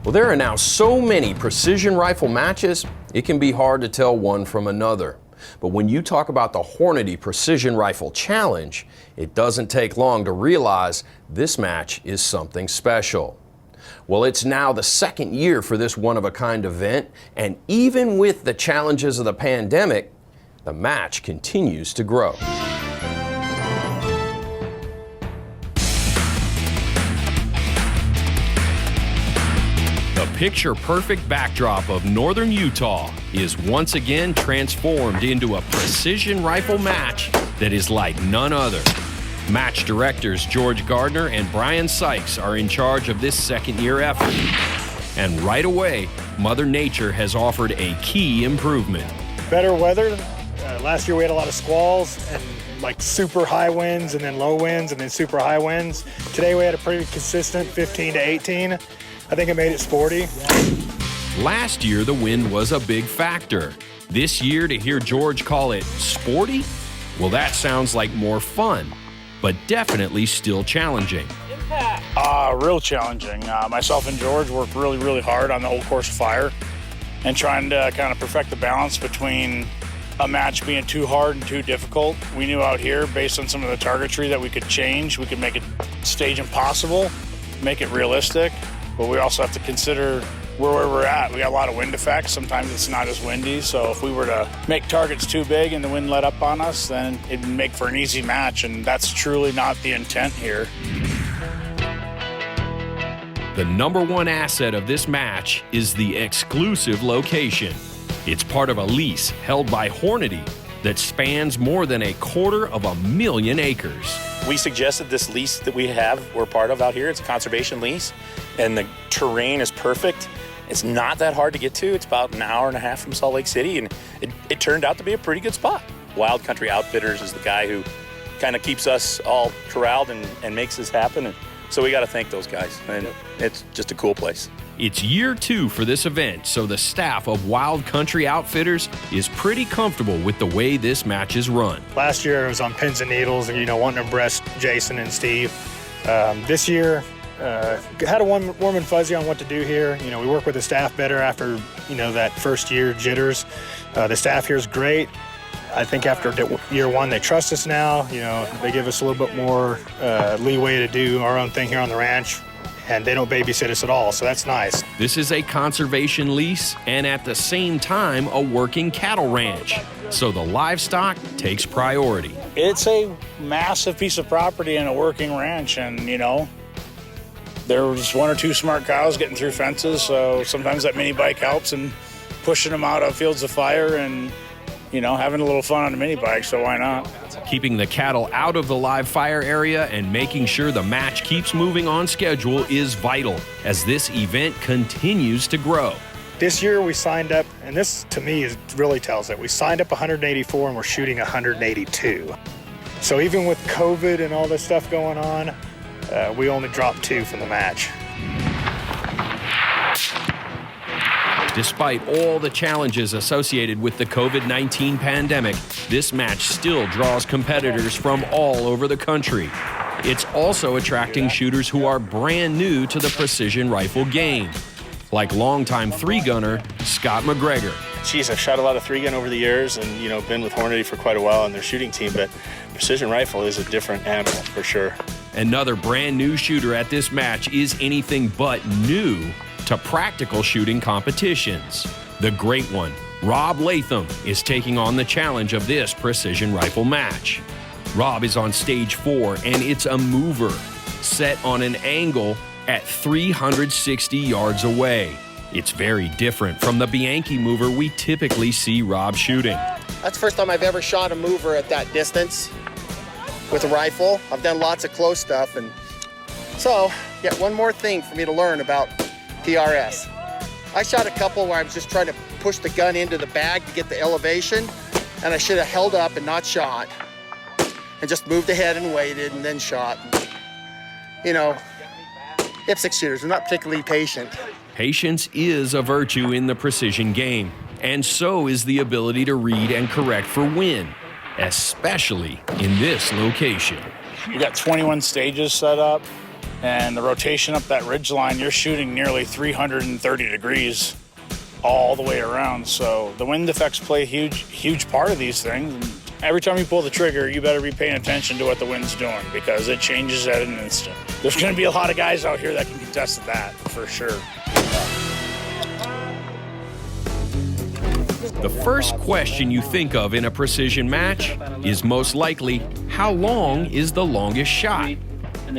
Well, there are now so many precision rifle matches, it can be hard to tell one from another. But when you talk about the Hornady Precision Rifle Challenge, it doesn't take long to realize this match is something special. Well, it's now the second year for this one-of-a-kind event, and even with the challenges of the pandemic, the match continues to grow. The picture-perfect backdrop of northern Utah is once again transformed into a precision rifle match that is like none other. Match directors George Gardner and Brian Sykes are in charge of this second-year effort. And right away, Mother Nature has offered a key improvement. Better weather. Last year we had a lot of squalls and like super high winds and then low winds and then super high winds. Today we had a pretty consistent 15 to 18. I think it made it sporty. Last year, the wind was a big factor. This year, to hear George call it sporty, well, that sounds like more fun, but definitely still challenging. Real challenging. Myself and George worked really hard on the whole course of fire and trying to kind of perfect the balance between a match being too hard and too difficult. We knew out here, based on some of the targetry, that we could change. We could make it stage impossible, make it realistic. But we also have to consider where we're at. We got a lot of wind effects. Sometimes it's not as windy. So if we were to make targets too big and the wind let up on us, then it'd make for an easy match. And that's truly not the intent here. The #1 asset of this match is the exclusive location. It's part of a lease held by Hornady that spans more than 250,000 acres. We suggested this lease that we're part of out here. It's a conservation lease, and the terrain is perfect. It's not that hard to get to. It's about an hour and a half from Salt Lake City, and it turned out to be a pretty good spot. Wild Country Outfitters is the guy who kind of keeps us all corralled and makes this happen. And so we got to thank those guys, and it's just a cool place. It's year 2 for this event, so the staff of Wild Country Outfitters is pretty comfortable with the way this match is run. Last year it was on pins and needles and, wanting to impress Jason and Steve. This year, had a warm and fuzzy on what to do here. We work with the staff better after, that first year jitters. The staff here is great. I think after year 1, they trust us now. They give us a little bit more leeway to do our own thing here on the ranch, and they don't babysit us at all, so that's nice. This is a conservation lease and at the same time a working cattle ranch, so the livestock takes priority. It's a massive piece of property and a working ranch, and there was 1 or 2 smart cows getting through fences, so sometimes that mini bike helps in pushing them out of fields of fire and having a little fun on a mini bike, so why not? Keeping the cattle out of the live fire area and making sure the match keeps moving on schedule is vital as this event continues to grow. This year we signed up, and this to me really tells it, we signed up 184 and we're shooting 182. So even with COVID and all this stuff going on, we only dropped 2 from the match. Despite all the challenges associated with the COVID-19 pandemic, this match still draws competitors from all over the country. It's also attracting shooters who are brand new to the precision rifle game, like longtime 3-gunner Scott McGregor. Geez, I've shot a lot of 3-gun over the years and, been with Hornady for quite a while in their shooting team, but precision rifle is a different animal for sure. Another brand new shooter at this match is anything but new to practical shooting competitions. The great one, Rob Latham, is taking on the challenge of this precision rifle match. Rob is on stage 4, and it's a mover, set on an angle at 360 yards away. It's very different from the Bianchi mover we typically see Rob shooting. That's the first time I've ever shot a mover at that distance with a rifle. I've done lots of close stuff, and so, yeah, one more thing for me to learn about PRS. I shot a couple where I was just trying to push the gun into the bag to get the elevation, and I should have held up and not shot, and just moved ahead and waited and then shot. IPSC shooters are not particularly patient. Patience is a virtue in the precision game, and so is the ability to read and correct for wind, especially in this location. We got 21 stages set up. And the rotation up that ridge line, you're shooting nearly 330 degrees all the way around. So the wind effects play a huge part of these things. And every time you pull the trigger, you better be paying attention to what the wind's doing because it changes at an instant. There's going to be a lot of guys out here that can contest that for sure. The first question you think of in a precision match is most likely, how long is the longest shot?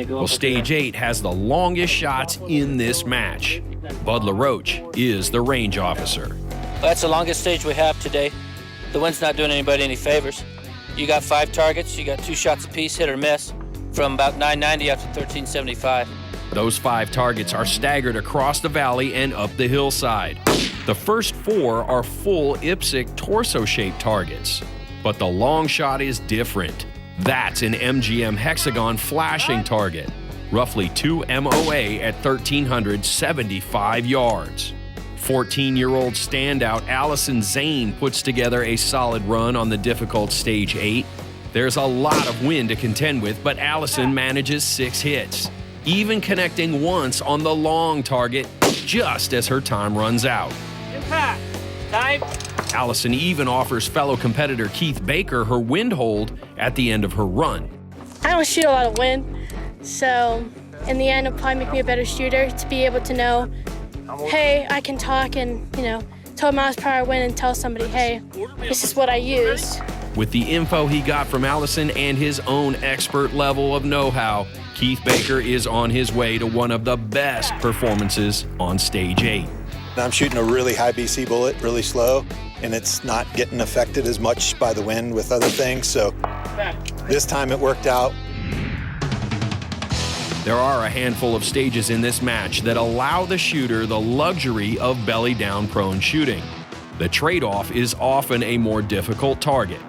Well, Stage 8 has the longest shots in this match. Bud LaRoche is the range officer. That's the longest stage we have today. The wind's not doing anybody any favors. You got 5 targets, you got 2 shots apiece, hit or miss, from about 990 up to 1375. Those 5 targets are staggered across the valley and up the hillside. The first 4 are full IPSC torso-shaped targets. But the long shot is different. That's an MGM hexagon flashing target, roughly 2 MOA at 1,375 yards. 14-year-old standout Allison ZANE puts together a solid run on the difficult Stage 8. There's a lot of wind to contend with, but Allison manages 6 hits, even connecting once on the long target just as her time runs out. Impact! Time! Allison even offers fellow competitor Keith Baker her wind hold at the end of her run. I don't shoot a lot of wind, so in the end it'll probably make me a better shooter to be able to know, hey, I can talk and, 12 miles per hour wind and tell somebody, hey, this is what I used. With the info he got from Allison and his own expert level of know-how, Keith Baker is on his way to one of the best performances on Stage 8. I'm shooting a really high BC bullet, really slow, and it's not getting affected as much by the wind with other things, so this time it worked out. There are a handful of stages in this match that allow the shooter the luxury of belly-down prone shooting. The trade-off is often a more difficult target.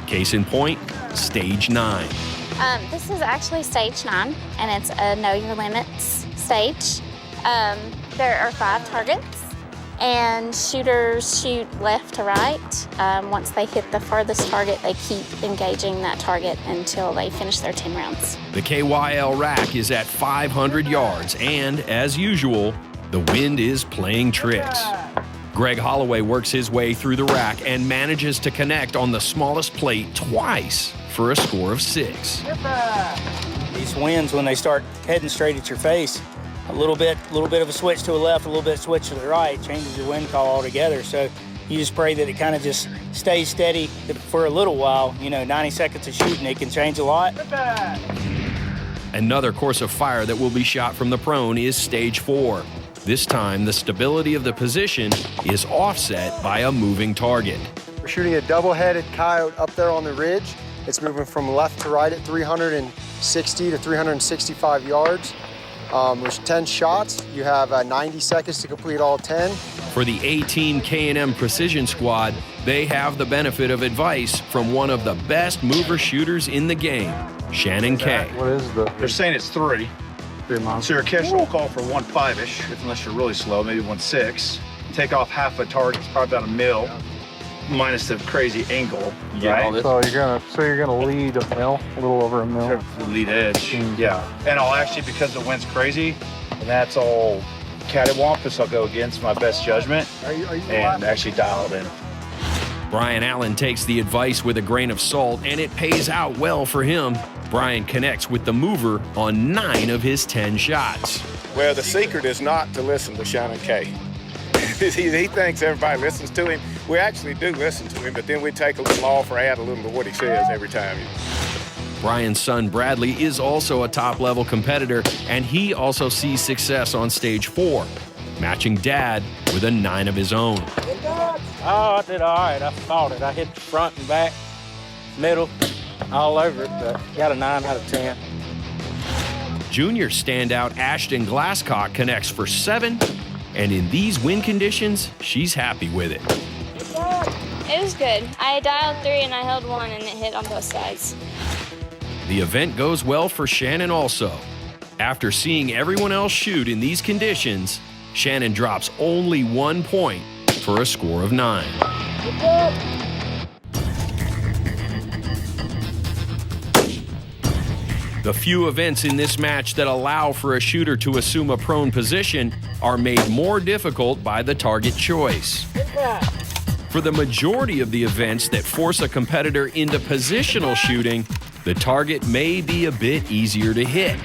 Case in point, Stage 9. This is actually Stage 9, and it's a Know Your Limits stage. There are 5 targets, and shooters shoot left to right. Once they hit the furthest target, they keep engaging that target until they finish their 10 rounds. The KYL rack is at 500 yards, and as usual, the wind is playing tricks. Greg Holloway works his way through the rack and manages to connect on the smallest plate twice for a score of 6. These winds, when they start heading straight at your face, a little bit of a switch to the left, a little bit of switch to the right, changes your wind call altogether. So you just pray that it kind of just stays steady for a little while. 90 seconds of shooting, it can change a lot. Another course of fire that will be shot from the prone is Stage 4. This time, the stability of the position is offset by a moving target. We're shooting a double-headed coyote up there on the ridge. It's moving from left to right at 360 to 365 yards. There's 10 shots. You have 90 seconds to complete all 10. For the A-Team K&M Precision Squad, they have the benefit of advice from one of the best mover shooters in the game, Shannon Kay. What is the? They're saying it's 3. 3 miles. So your catch will call for 1.5-ish, unless you're really slow, maybe 1.6. Take off half a target, it's probably about a mil, minus the crazy angle, right? So you're gonna lead a mil, a little over a mil. The lead edge, yeah. And I'll actually, because the wind's crazy, and that's all cattywampus, I'll go against my best judgment and actually dial it in. Brian Allen takes the advice with a grain of salt, and it pays out well for him. Brian connects with the mover on 9 of his 10 shots. Well, the secret is not to listen to Shannon Kay. He thinks everybody listens to him. We actually do listen to him, but then we take a little off or add a little to what he says every time. Brian's son Bradley is also a top-level competitor, and he also sees success on Stage 4, matching Dad with a 9 of his own. Oh, I did all right. I fought it. I hit the front and back, middle, all over it, but got a 9 out of 10. Junior standout Ashton Glasscock connects for 7, and in these wind conditions, she's happy with it. It was good. I dialed 3 and I held 1 and it hit on both sides. The event goes well for Shannon also. After seeing everyone else shoot in these conditions, Shannon drops only 1 point for a score of 9. The few events in this match that allow for a shooter to assume a prone position are made more difficult by the target choice. For the majority of the events that force a competitor into positional shooting, the target may be a bit easier to hit.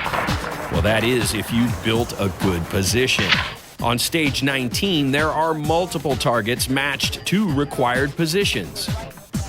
Well, that is if you've built a good position. On stage 19, there are multiple targets matched to required positions.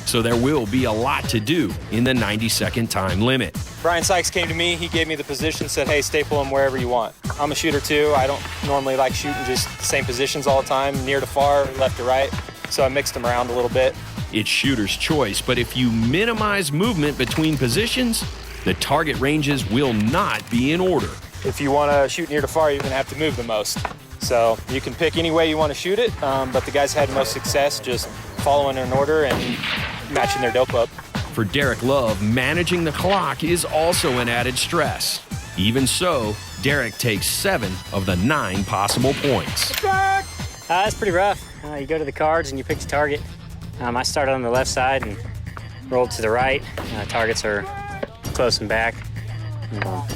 So there will be a lot to do in the 90-second time limit. Brian Sykes came to me, he gave me the position, said, hey, staple them wherever you want. I'm a shooter too. I don't normally like shooting just the same positions all the time, near to far, left to right. So I mixed them around a little bit. It's shooter's choice, but if you minimize movement between positions, the target ranges will not be in order. If you want to shoot near to far, you're going to have to move the most. So you can pick any way you want to shoot it, but the guys had most success just following an order and matching their dope up. For Derek Love, managing the clock is also an added stress. Even so, Derek takes 7 of the 9 possible points. It's pretty rough. You go to the cards and you pick the target. I started on the left side and rolled to the right. Targets are close and back.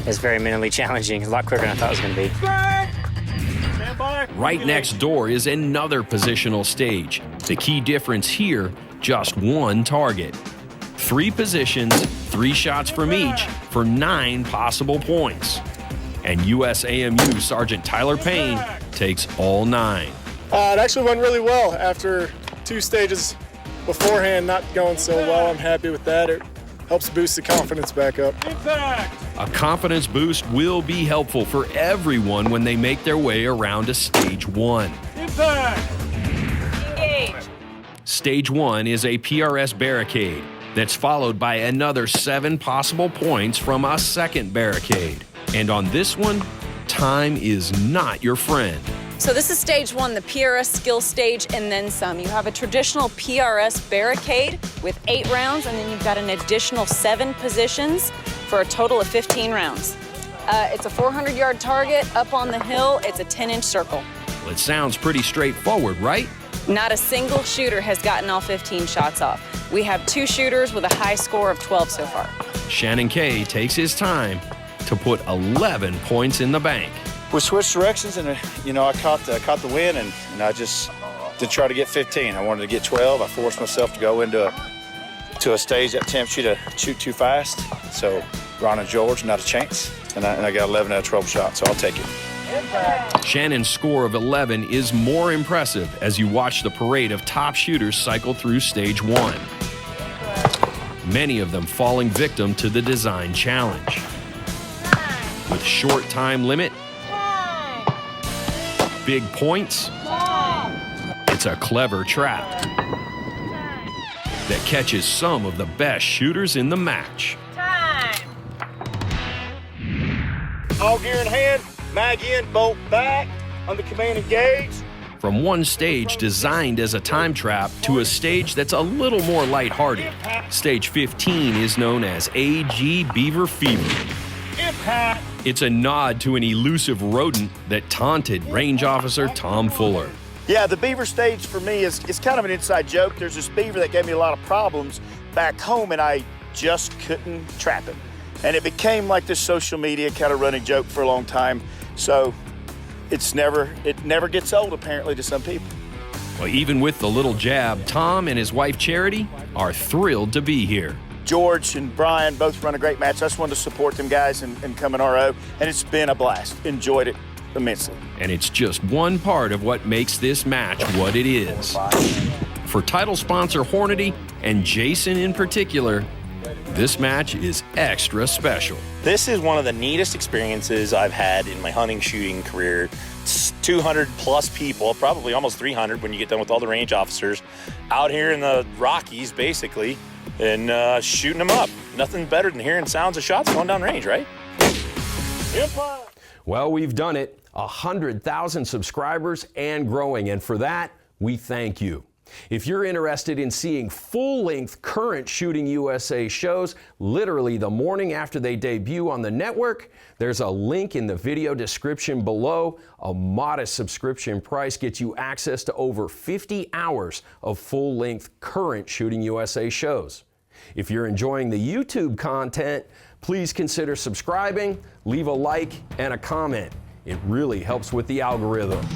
It's very mentally challenging. A lot quicker than I thought it was going to be. Right next door is another positional stage. The key difference here, just one target. 3 positions, 3 shots from each for 9 possible points. And USAMU Sergeant Tyler Payne takes all 9. It actually went really well after 2 stages beforehand not going so well. I'm happy with that. It helps boost the confidence back up. A confidence boost will be helpful for everyone when they make their way around to stage 1. Engage. Stage 1 is a PRS barricade that's followed by another 7 possible points from a second barricade. And on this one, time is not your friend. So this is stage 1, the PRS skill stage, and then some. You have a traditional PRS barricade with 8 rounds, and then you've got an additional 7 positions for a total of 15 rounds. It's a 400-yard target up on the hill. It's a 10-inch circle. Well, it sounds pretty straightforward, right? Not a single shooter has gotten all 15 shots off. We have 2 shooters with a high score of 12 so far. Shannon Kay takes his time to put 11 points in the bank. We switched directions, and I caught the wind, and I just to try to get 15. I wanted to get 12. I forced myself to go into a stage that tempts you to shoot too fast. So Ron and George, not a chance, and I got 11 out of 12 shots, so I'll take it. Shannon's score of 11 is more impressive as you watch the parade of top shooters cycle through stage 1. Many of them falling victim to the design challenge. With short time limit, big points, it's a clever trap that catches some of the best shooters in the match. All gear in hand, mag in, bolt back, under command engage. From one stage designed as a time trap to a stage that's a little more lighthearted, stage 15 is known as AG Beaver Fever. Impact. It's a nod to an elusive rodent that taunted Range Officer Tom Fuller. Yeah, the beaver stage for me is kind of an inside joke. There's this beaver that gave me a lot of problems back home, and I just couldn't trap him. And it became like this social media kind of running joke for a long time. So it never gets old, apparently, to some people. Well, even with the little jab, Tom and his wife Charity are thrilled to be here. George and Brian both run a great match. I just wanted to support them guys and come in RO, and it's been a blast. Enjoyed it immensely. And it's just one part of what makes this match what it is. For title sponsor Hornady and Jason in particular, this match is extra special. This is one of the neatest experiences I've had in my hunting shooting career. It's 200 plus people, probably almost 300 when you get done with all the range officers, out here in the Rockies, basically, and shooting them up. Nothing better than hearing sounds of shots going down range, right? Well, we've done it. 100,000 subscribers and growing, and for that, we thank you. If you're interested in seeing full-length current Shooting USA shows, literally the morning after they debut on the network, there's a link in the video description below. A modest subscription price gets you access to over 50 hours of full-length current Shooting USA shows. If you're enjoying the YouTube content, Please consider subscribing, leave a like and a comment. It really helps with the algorithm.